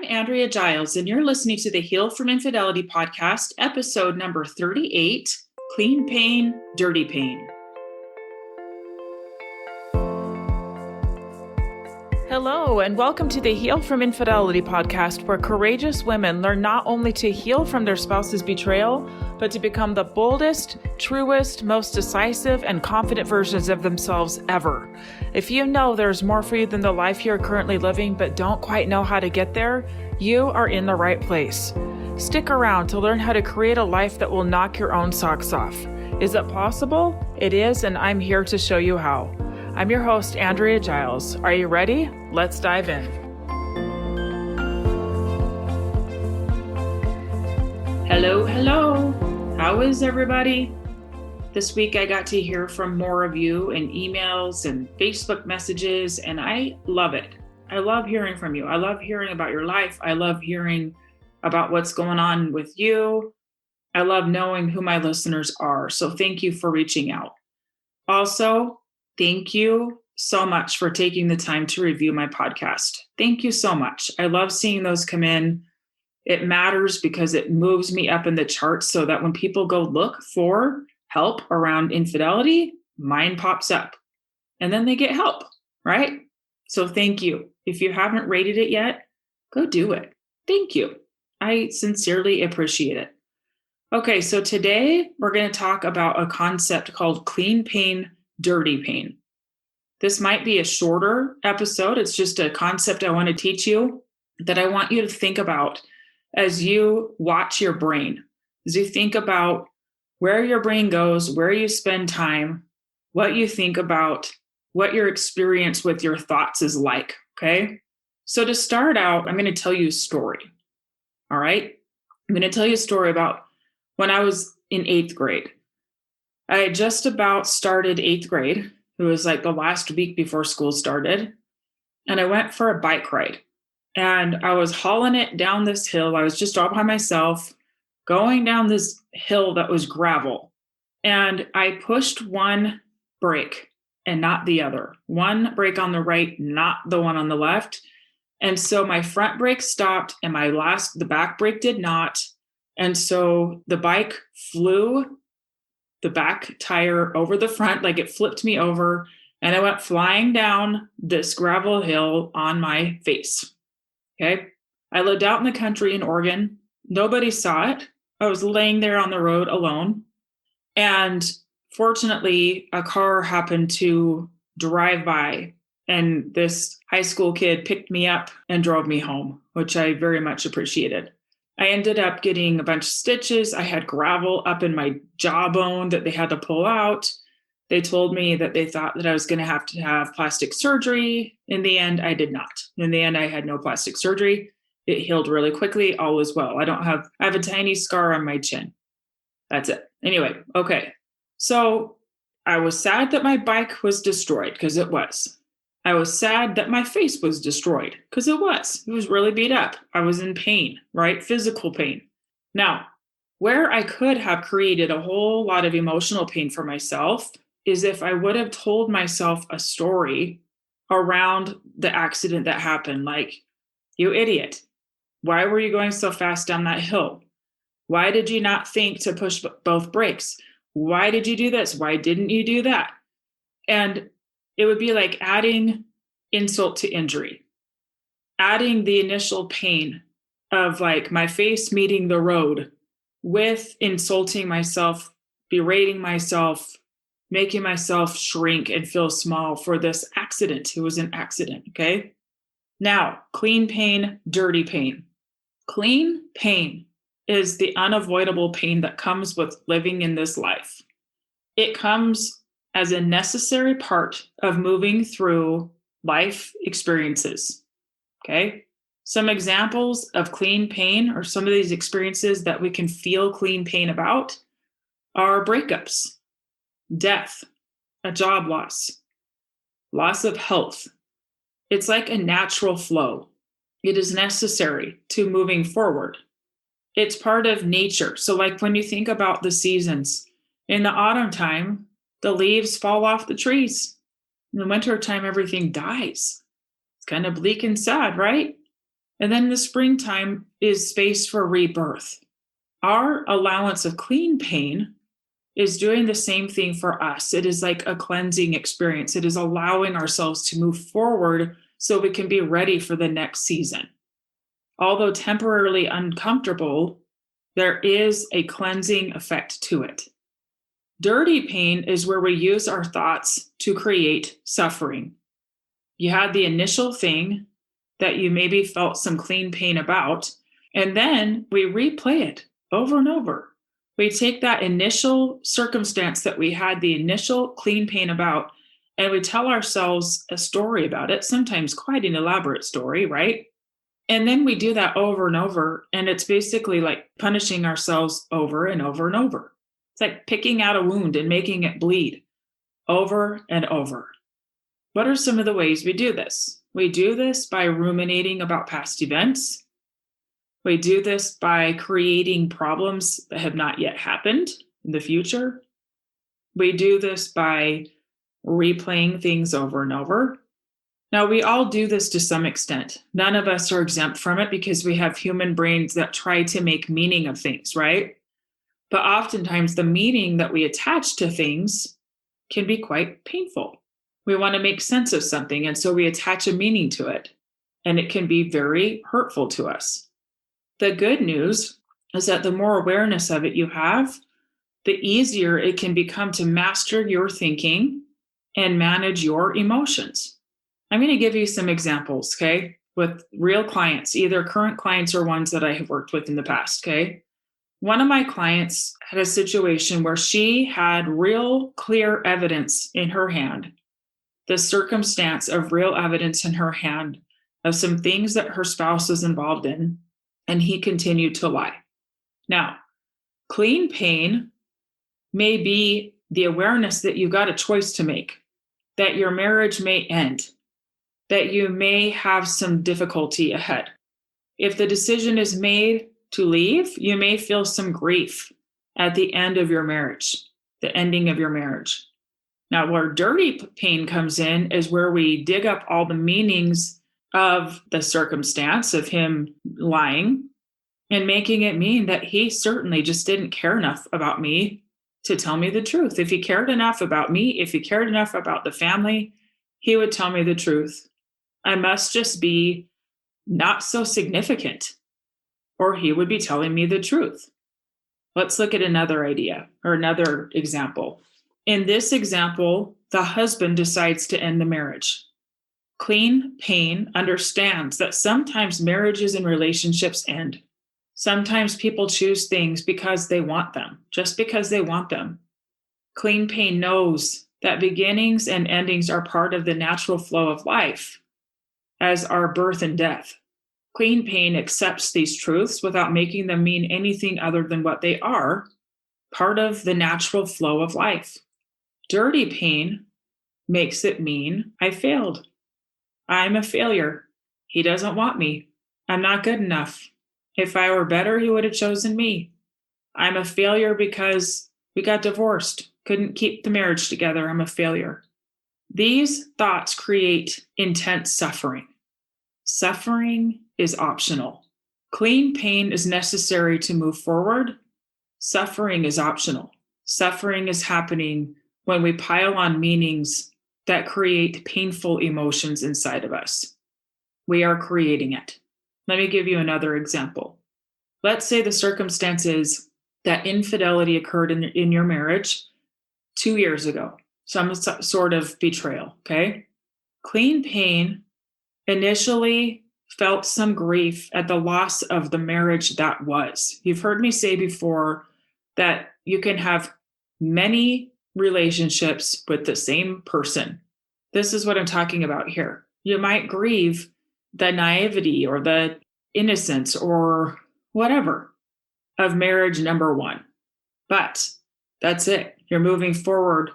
I'm Andrea Giles, and you're listening to the Heal from Infidelity podcast, episode number 38, Clean Pain, Dirty Pain. Hello, and welcome to the Heal from Infidelity podcast, where courageous women learn not only to heal from their spouse's betrayal, but to become the boldest, truest, most decisive, and confident versions of themselves ever. If you know there's more for you than the life you're currently living, but don't quite know how to get there, you are in the right place. Stick around to learn how to create a life that will knock your own socks off. Is it possible? It is, and I'm here to show you how. I'm your host, Andrea Giles. Are you ready? Let's dive in. Hello. How is everybody? This week I got to hear from more of you in emails and Facebook messages, and I love it. I love hearing from you. I love hearing about your life. I love hearing about what's going on with you. I love knowing who my listeners are. So thank you for reaching out. Also, thank you so much for taking the time to review my podcast. Thank you so much. I love seeing those come in. It matters because it moves me up in the charts so that when people go look for help around infidelity, mine pops up and then they get help, right? So thank you. If you haven't rated it yet, go do it. Thank you. I sincerely appreciate it. Okay, so today we're going to talk about a concept called clean pain, dirty pain. This might be a shorter episode. It's just a concept I want to teach you that I want you to think about as you watch your brain, as you think about where your brain goes, where you spend time, what you think about, what your experience with your thoughts is like, okay? So to start out, I'm going to tell you a story, all right? I'm going to tell you a story about when I was in 8th grade. I had just about started 8th grade. It was like the last week before school started. And I went for a bike ride. And I was hauling it down this hill. I was just all by myself, going down this hill that was gravel. And I pushed one brake and not the other. One brake on the right, not the one on the left. And so my front brake stopped and the back brake did not. And so the bike flew the back tire over the front, like it flipped me over, and I went flying down this gravel hill on my face. Okay. I lived out in the country in Oregon. Nobody saw it. I was laying there on the road alone. And fortunately, a car happened to drive by, and this high school kid picked me up and drove me home, which I very much appreciated. I ended up getting a bunch of stitches. I had gravel up in my jawbone that they had to pull out. They told me that they thought that I was going to have plastic surgery. In the end, I did not. In the end, I had no plastic surgery. It healed really quickly. All was well. I have a tiny scar on my chin. That's it. Anyway, okay. So I was sad that my bike was destroyed, because it was. I was sad that my face was destroyed, because it was. It was really beat up. I was in pain, right? Physical pain. Now, where I could have created a whole lot of emotional pain for myself is if I would have told myself a story around the accident that happened. Like, you idiot. Why were you going so fast down that hill? Why did you not think to push both brakes? Why did you do this? Why didn't you do that? And it would be like adding insult to injury, adding the initial pain of like my face meeting the road with insulting myself, berating myself, making myself shrink and feel small for this accident. It was an accident, okay? Now, clean pain, dirty pain. Clean pain is the unavoidable pain that comes with living in this life. It comes as a necessary part of moving through life experiences, okay? Some examples of clean pain, or some of these experiences that we can feel clean pain about, are breakups, death, a job loss, loss of health. It's like a natural flow. It is necessary to moving forward. It's part of nature. So like when you think about the seasons, in the autumn time, the leaves fall off the trees. In the winter time, everything dies. It's kind of bleak and sad, right? And then the springtime is space for rebirth. Our allowance of clean pain is doing the same thing for us. It is like a cleansing experience. It is allowing ourselves to move forward so we can be ready for the next season. Although temporarily uncomfortable, there is a cleansing effect to it. Dirty pain is where we use our thoughts to create suffering. You had the initial thing that you maybe felt some clean pain about, and then we replay it over and over. We take that initial circumstance that we had the initial clean pain about, and we tell ourselves a story about it, sometimes quite an elaborate story, right? And then we do that over and over, and it's basically like punishing ourselves over and over and over. It's like picking out a wound and making it bleed over and over. What are some of the ways we do this? We do this by ruminating about past events. We do this by creating problems that have not yet happened in the future. We do this by replaying things over and over. Now, we all do this to some extent. None of us are exempt from it because we have human brains that try to make meaning of things, right? But oftentimes the meaning that we attach to things can be quite painful. We want to make sense of something, and so we attach a meaning to it, and it can be very hurtful to us. The good news is that the more awareness of it you have, the easier it can become to master your thinking and manage your emotions. I'm going to give you some examples, okay, with real clients, either current clients or ones that I have worked with in the past, okay? One of my clients had a situation where she had real clear evidence in her hand, the circumstance of real evidence in her hand of some things that her spouse was involved in, and he continued to lie. Now, clean pain may be the awareness that you've got a choice to make, that your marriage may end, that you may have some difficulty ahead. If the decision is made to leave, you may feel some grief at the end of your marriage, the ending of your marriage. Now, where dirty pain comes in is where we dig up all the meanings of the circumstance of him lying and making it mean that he certainly just didn't care enough about me to tell me the truth. If he cared enough about me, if he cared enough about the family, he would tell me the truth. I must just be not so significant, or he would be telling me the truth. Let's look at another idea or another example. In this example, the husband decides to end the marriage. Clean pain understands that sometimes marriages and relationships end. Sometimes people choose things because they want them, just because they want them. Clean pain knows that beginnings and endings are part of the natural flow of life, as are birth and death. Clean pain accepts these truths without making them mean anything other than what they are, part of the natural flow of life. Dirty pain makes it mean I failed. I'm a failure. He doesn't want me. I'm not good enough. If I were better, he would have chosen me. I'm a failure because we got divorced, couldn't keep the marriage together. I'm a failure. These thoughts create intense suffering. Suffering is optional. Clean pain is necessary to move forward. Suffering is optional. Suffering is happening when we pile on meanings that create painful emotions inside of us. We are creating it. Let me give you another example. Let's say the circumstance is that infidelity occurred in your marriage 2 years ago, some sort of betrayal, okay? Clean pain initially felt some grief at the loss of the marriage that was. You've heard me say before that you can have many relationships with the same person. This is what I'm talking about here. You might grieve the naivety or the innocence or whatever of marriage number one. But that's it. You're moving forward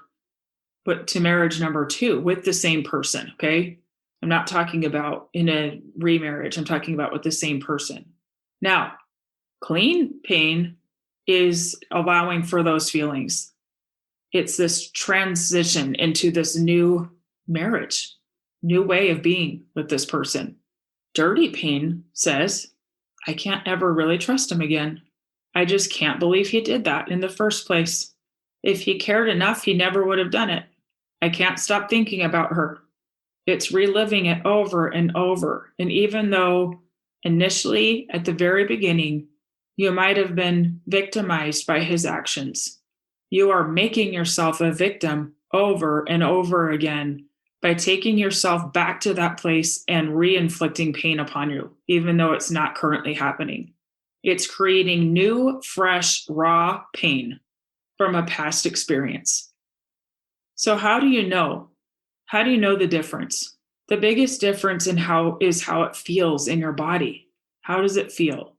to marriage number two with the same person, okay? I'm not talking about in a remarriage. I'm talking about with the same person. Now, clean pain is allowing for those feelings. It's this transition into this new marriage, new way of being with this person. Dirty pain says, I can't ever really trust him again. I just can't believe he did that in the first place. If he cared enough, he never would have done it. I can't stop thinking about her. It's reliving it over and over. And even though initially, at the very beginning, you might have been victimized by his actions, you are making yourself a victim over and over again by taking yourself back to that place and re-inflicting pain upon you, even though it's not currently happening. It's creating new, fresh, raw pain from a past experience. So how do you know? How do you know the difference? The biggest difference in how it feels in your body. How does it feel?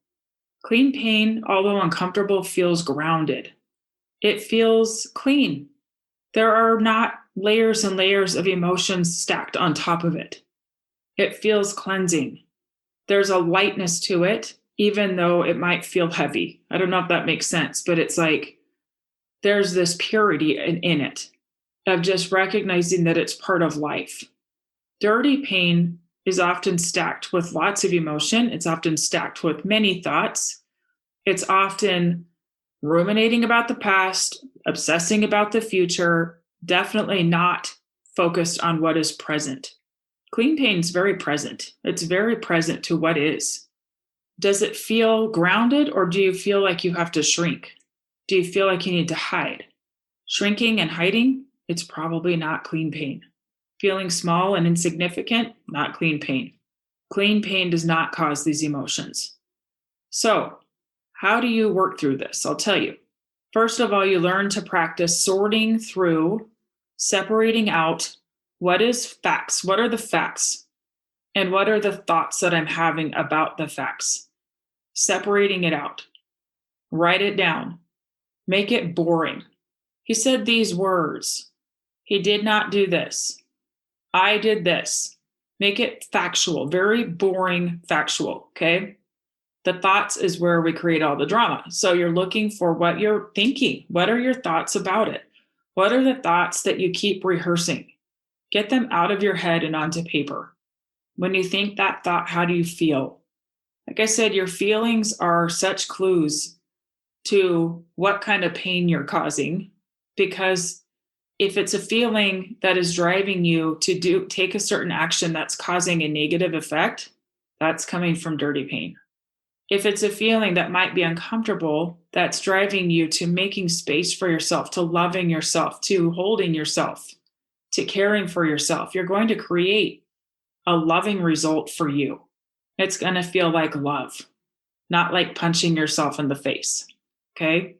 Clean pain, although uncomfortable, feels grounded. It feels clean. There are not layers and layers of emotions stacked on top of it. It feels cleansing. There's a lightness to it, even though it might feel heavy. I don't know if that makes sense, but it's like there's this purity in it of just recognizing that it's part of life. Dirty pain is often stacked with lots of emotion. It's often stacked with many thoughts. It's often ruminating about the past, obsessing about the future, definitely not focused on what is present. Clean pain is very present. It's very present to what is. Does it feel grounded, or do you feel like you have to shrink? Do you feel like you need to hide? Shrinking and hiding, it's probably not clean pain. Feeling small and insignificant, not clean pain. Clean pain does not cause these emotions. So, how do you work through this? I'll tell you. First of all, you learn to practice sorting through, separating out what is facts, what are the facts, and what are the thoughts that I'm having about the facts. Separating it out. Write it down. Make it boring. He said these words. He did not do this. I did this. Make it factual, very boring factual, okay? The thoughts is where we create all the drama. So you're looking for what you're thinking. What are your thoughts about it? What are the thoughts that you keep rehearsing? Get them out of your head and onto paper. When you think that thought, how do you feel? Like I said, your feelings are such clues to what kind of pain you're causing, because if it's a feeling that is driving you to take a certain action that's causing a negative effect, that's coming from dirty pain. If it's a feeling that might be uncomfortable, that's driving you to making space for yourself, to loving yourself, to holding yourself, to caring for yourself, you're going to create a loving result for you. It's going to feel like love, not like punching yourself in the face. Okay?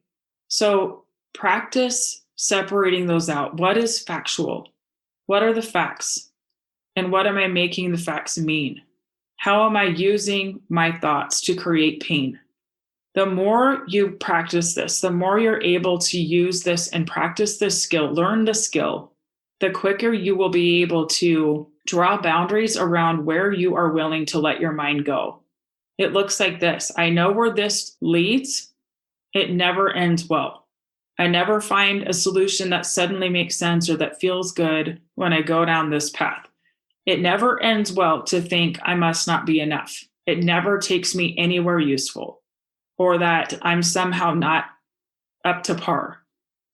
So practice separating those out. What is factual? What are the facts? And what am I making the facts mean? How am I using my thoughts to create pain? The more you practice this, the more you're able to use this and practice this skill, learn the skill, the quicker you will be able to draw boundaries around where you are willing to let your mind go. It looks like this. I know where this leads. It never ends well. I never find a solution that suddenly makes sense or that feels good when I go down this path. It never ends well to think I must not be enough. It never takes me anywhere useful, or that I'm somehow not up to par.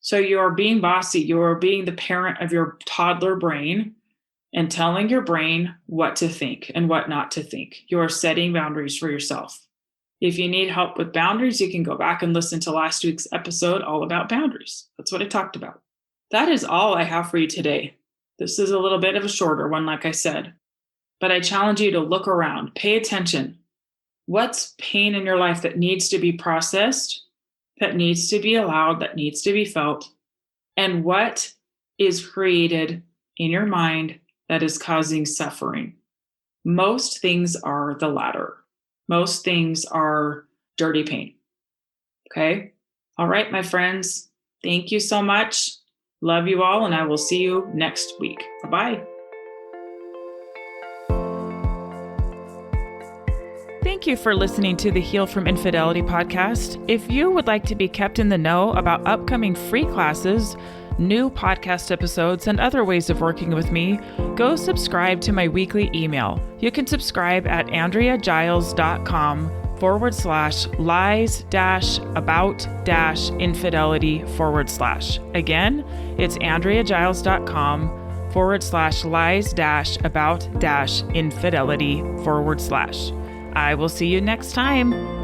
So you're being bossy. You're being the parent of your toddler brain and telling your brain what to think and what not to think. You're setting boundaries for yourself. If you need help with boundaries, you can go back and listen to last week's episode all about boundaries. That's what I talked about. That is all I have for you today. This is a little bit of a shorter one, like I said, but I challenge you to look around, pay attention. What's pain in your life that needs to be processed, that needs to be allowed, that needs to be felt? And what is created in your mind that is causing suffering? Most things are the latter. Most things are dirty pain. Okay? All right, my friends. Thank you so much. Love you all, and I will see you next week. Bye-bye. Thank you for listening to the Heal from Infidelity podcast. If you would like to be kept in the know about upcoming free classes, new podcast episodes, and other ways of working with me, go subscribe to my weekly email. You can subscribe at andreagiles.com/lies-about-infidelity/. Again, it's andreagiles.com/lies-about-infidelity/. I will see you next time.